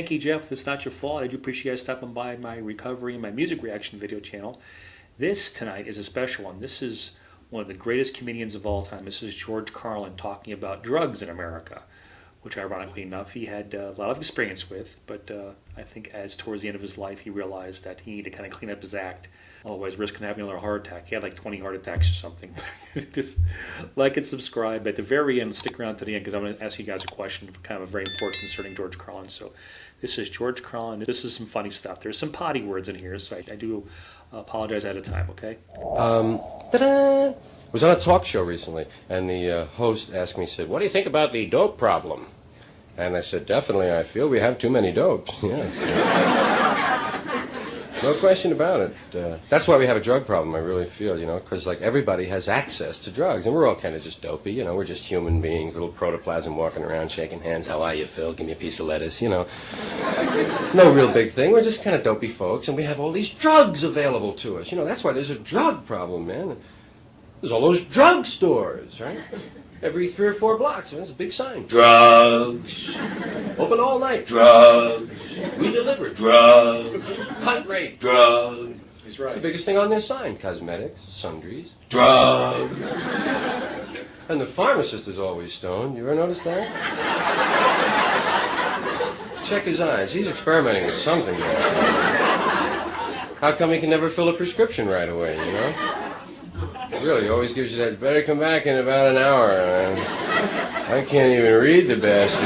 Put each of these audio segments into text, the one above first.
Thank you, Jeff. It's not your fault. I do appreciate you guys stopping by my recovery and my music reaction video channel. This tonight is a special one. This is one of the greatest comedians of all time. This is George Carlin talking about drugs in America, which ironically enough he had a lot of experience with, but I think as towards the end of his life he realized that he needed to kind of clean up his act, otherwise risking having another heart attack. He had like 20 heart attacks or something. Just like and subscribe. At the very end, stick around to the end because I'm going to ask you guys a question, kind of very important concerning George Carlin. So this is George Carlin. This is some funny stuff. There's some potty words in here, so I do apologize ahead of time, okay? Ta-da! I was on a talk show recently, and the host asked me, said, "What do you think about the dope problem?" And I said, "Definitely, I feel we have too many dopes." Yes. No question about it. That's why we have a drug problem, I really feel, because like everybody has access to drugs, and we're all kind of just dopey, we're just human beings, little protoplasm walking around shaking hands. "How are you, Phil? Give me a piece of lettuce," No real big thing. We're just kind of dopey folks, and we have all these drugs available to us. That's why there's a drug problem, man. There's all those drug stores, right? Every 3 or 4 blocks, there's a big sign. Drugs. Open all night. Drugs. We deliver. Drugs. Cut rate. Drugs. He's right. It's the biggest thing on their sign. Cosmetics, sundries, drugs. And the pharmacist is always stoned. You ever notice that? Check his eyes. He's experimenting with something there. How come he can never fill a prescription right away, Really, he always gives you that, "Better come back in about an hour." I can't even read the bastard,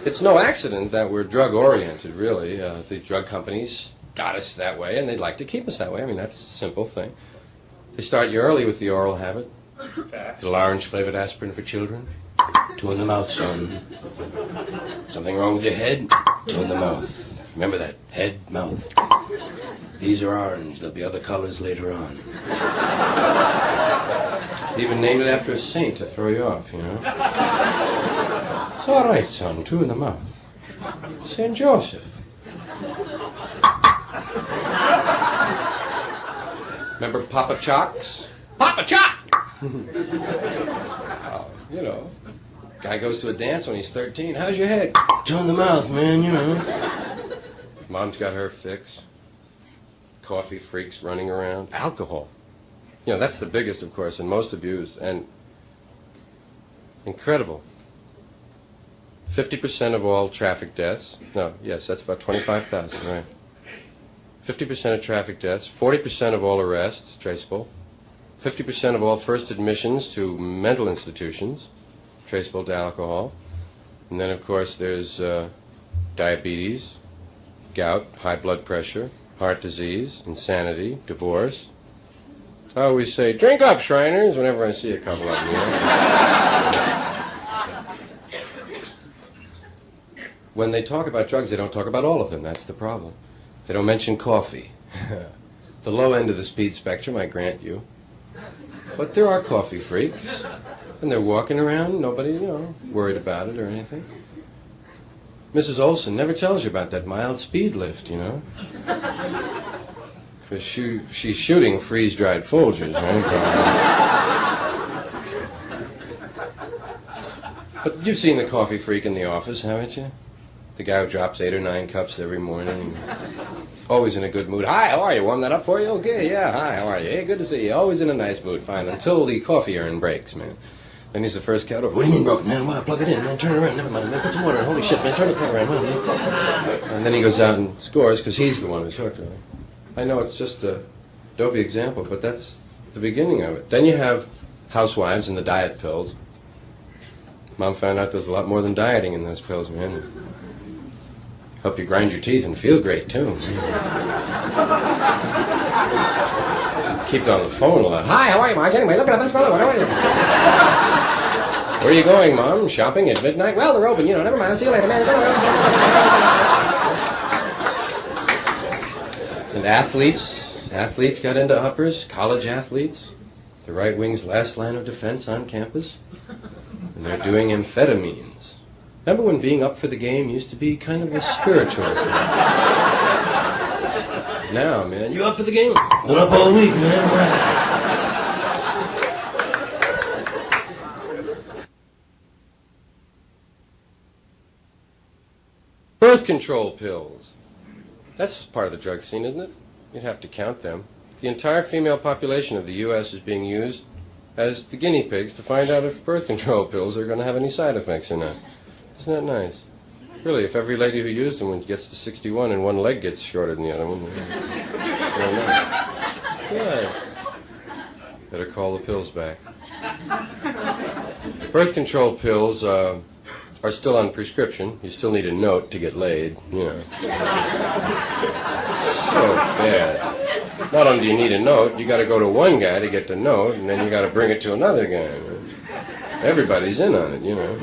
It's no accident that we're drug-oriented, really. The drug companies got us that way, and they'd like to keep us that way. I mean, that's a simple thing. They start you early with the oral habit. Little orange-flavored aspirin for children. 2 in the mouth, son. Something wrong with your head? 2 in the mouth. Remember that, head, mouth. These are orange. There'll be other colors later on. Even named it after a saint to throw you off, It's all right, son. 2 in the mouth. St. Joseph. Remember Papa Chocks? Papa Chock! Guy goes to a dance when he's 13. "How's your head?" "2 in the mouth, man, Mom's got her fix. Coffee freaks running around. Alcohol. That's the biggest, of course, and most abused, and incredible. 50% of all traffic deaths. No, yes, that's about 25,000, right. 50% of traffic deaths. 40% of all arrests, traceable. 50% of all first admissions to mental institutions, traceable to alcohol. And then, of course, there's diabetes, gout, high blood pressure, heart disease, insanity, divorce. I always say, "Drink up, Shriners," whenever I see a couple of them. When they talk about drugs, they don't talk about all of them. That's the problem. They don't mention coffee. The low end of the speed spectrum, I grant you. But there are coffee freaks, and they're walking around. Nobody's, worried about it or anything. Mrs. Olson never tells you about that mild speed lift, Because she's shooting freeze-dried Folgers, right? But you've seen the coffee freak in the office, haven't you? The guy who drops 8 or 9 cups every morning. Always in a good mood. "Hi, how are you? Warm that up for you?" "Okay, yeah, hi, how are you? Hey, good to see you." Always in a nice mood, fine, until the coffee urn breaks, man. Then he's the first cat over. "What do you mean broken, man? Why, plug it in, man. Turn it around. Never mind, man. Put some water in. Holy shit, man. Turn the power around, man." And then he goes out and scores because he's the one who's hooked on it. I know it's just a dopey example, but that's the beginning of it. Then you have housewives and the diet pills. Mom found out there's a lot more than dieting in those pills, man. Help you grind your teeth and feel great, too. Keep it on the phone a lot. "Hi, how are you, Marge? Anyway, look at up. Let's go. How are you?" "Where are you going, Mom? Shopping at midnight?" "Well, they're open, never mind. I'll see you later, man. Go." And athletes got into uppers, college athletes. The right wing's last line of defense on campus. And they're doing amphetamines. Remember when being up for the game used to be kind of a spiritual thing? Now, man, you up for the game? Been up all week, man. Birth control pills. That's part of the drug scene, isn't it? You'd have to count them. The entire female population of the U.S. is being used as the guinea pigs to find out if birth control pills are going to have any side effects or not. Isn't that nice? Really, if every lady who used them gets to 61 and one leg gets shorter than the other one, yeah. Better call the pills back. Birth control pills are still on prescription. You still need a note to get laid, you know. So bad. Not only do you need a note, you got to go to one guy to get the note, and then you got to bring it to another guy. Everybody's in on it, you know.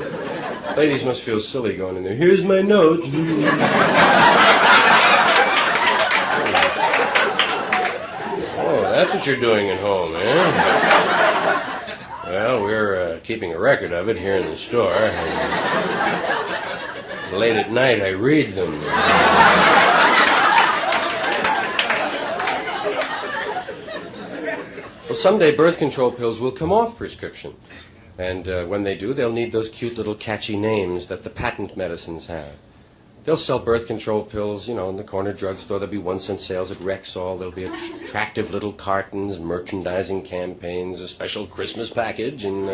Ladies must feel silly going in there. Here's my note. Oh, that's what you're doing at home, eh? Well, we're keeping a record of it here in the store. And late at night, I read them. Well, someday birth control pills will come off prescription. And when they do, they'll need those cute little catchy names that the patent medicines have. They'll sell birth control pills, you know, in the corner drugstore. There'll be 1-cent sales at Rexall. There'll be attractive little cartons, merchandising campaigns, a special Christmas package, and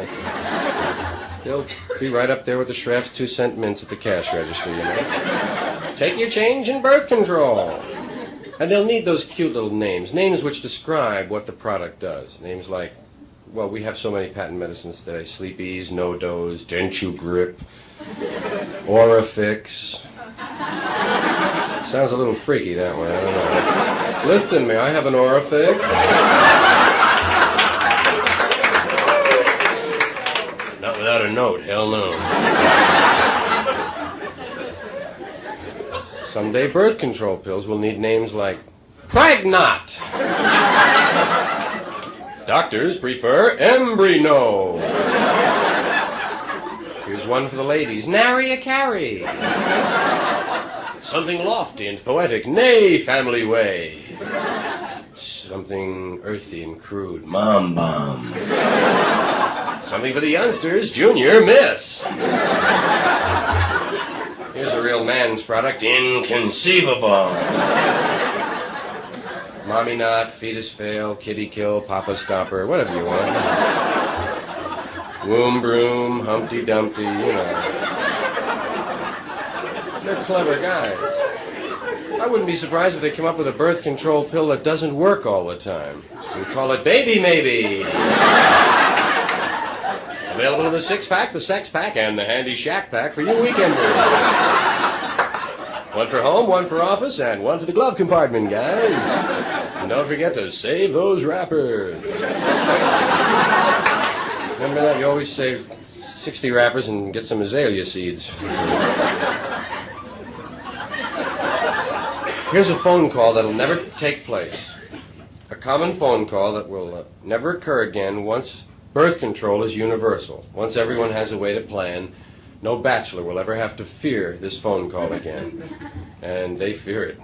they'll be right up there with the Schraff's 2-cent mints at the cash register, you know. Take your change in birth control. And they'll need those cute little names which describe what the product does. Names like, well, we have so many patent medicines today. Sleep Ease, No Doze, Denture Grip, Orifix. Sounds a little freaky, that one. I don't know. Listen, may I have an Orifix? Not without a note, hell no. Someday birth control pills will need names like Pragnot. Doctors prefer Embrino. Here's one for the ladies. Nary a carry. Something lofty and poetic. Nay, family way. Something earthy and crude. Mom bomb. Something for the youngsters. Junior miss. Here's a real man's product. Inconceivable. Mommy Knot, Fetus Fail, Kitty Kill, Papa Stomper, whatever you want. Womb Broom, Humpty Dumpty, you know. They're clever guys. I wouldn't be surprised if they come up with a birth control pill that doesn't work all the time. We call it Baby Maybe. Available in the 6-pack, the sex pack, and the handy shack pack for you weekenders. One for home, one for office, and one for the glove compartment, guys. And don't forget to save those wrappers. Remember that? You always save 60 wrappers and get some azalea seeds. Here's a phone call that'll never take place. A common phone call that will never occur again once birth control is universal. Once everyone has a way to plan, no bachelor will ever have to fear this phone call again. And they fear it.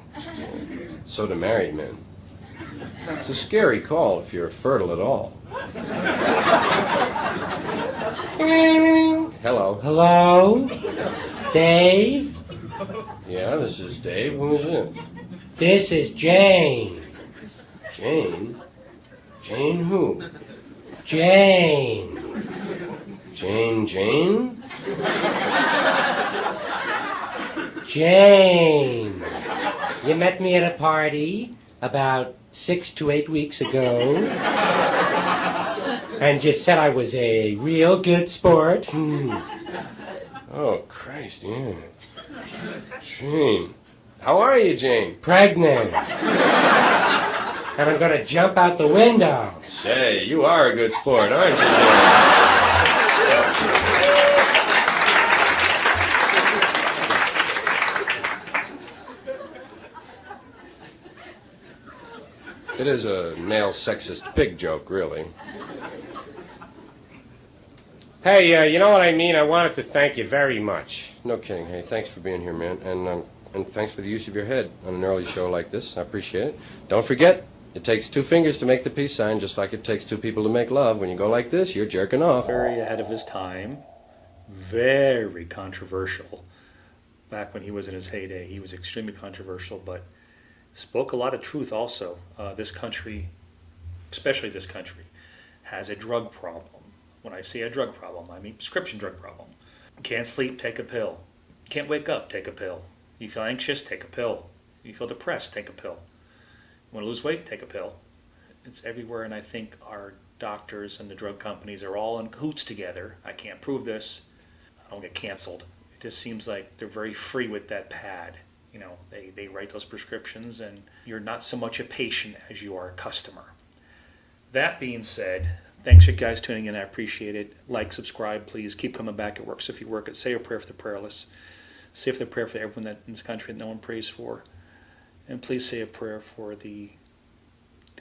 So do married men. It's a scary call if you're fertile at all. Hello. Hello? Dave? Yeah, this is Dave. Who is this? This is Jane. Jane? Jane who? Jane. Jane? Jane. You met me at a party about 6 to 8 weeks ago. And you said I was a real good sport. Oh, Christ, yeah. Jane. How are you, Jane? Pregnant. And I'm going to jump out the window. Say, you are a good sport, aren't you, Jane? It is a male sexist pig joke, really. Hey, you know what I mean? I wanted to thank you very much. No kidding. Hey, thanks for being here, man. And thanks for the use of your head on an early show like this. I appreciate it. Don't forget, it takes 2 fingers to make the peace sign, just like it takes 2 people to make love. When you go like this, you're jerking off. Very ahead of his time, very controversial. back when he was in his heyday. He was extremely controversial, but spoke a lot of truth also. This country, especially this country, has a drug problem. When I say a drug problem, I mean prescription drug problem. Can't sleep, take a pill. Can't wake up, take a pill. You feel anxious, take a pill. You feel depressed, take a pill. You want to lose weight, take a pill. It's everywhere, and I think our doctors and the drug companies are all in cahoots together. I can't prove this. I don't get canceled. It just seems like they're very free with that pad. You know, they write those prescriptions, and you're not so much a patient as you are a customer. That being said, thanks you guys tuning in. I appreciate it. Like, subscribe, please. Keep coming back. It works if you work it. Say a prayer for the prayerless. Say a prayer for everyone that in this country that no one prays for. And please say a prayer for the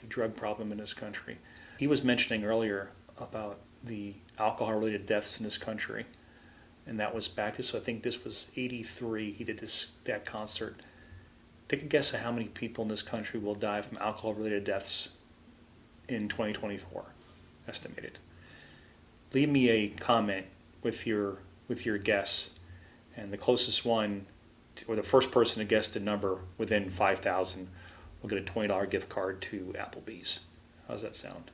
drug problem in this country. He was mentioning earlier about the alcohol-related deaths in this country. And that was back to, so I think this was 83. He did that concert. Take a guess at how many people in this country will die from alcohol-related deaths in 2024, estimated. Leave me a comment with your guess, and the closest one, or the first person to guess the number within 5,000 will get a $20 gift card to Applebee's. How's that sound?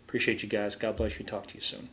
Appreciate you guys. God bless you. Talk to you soon.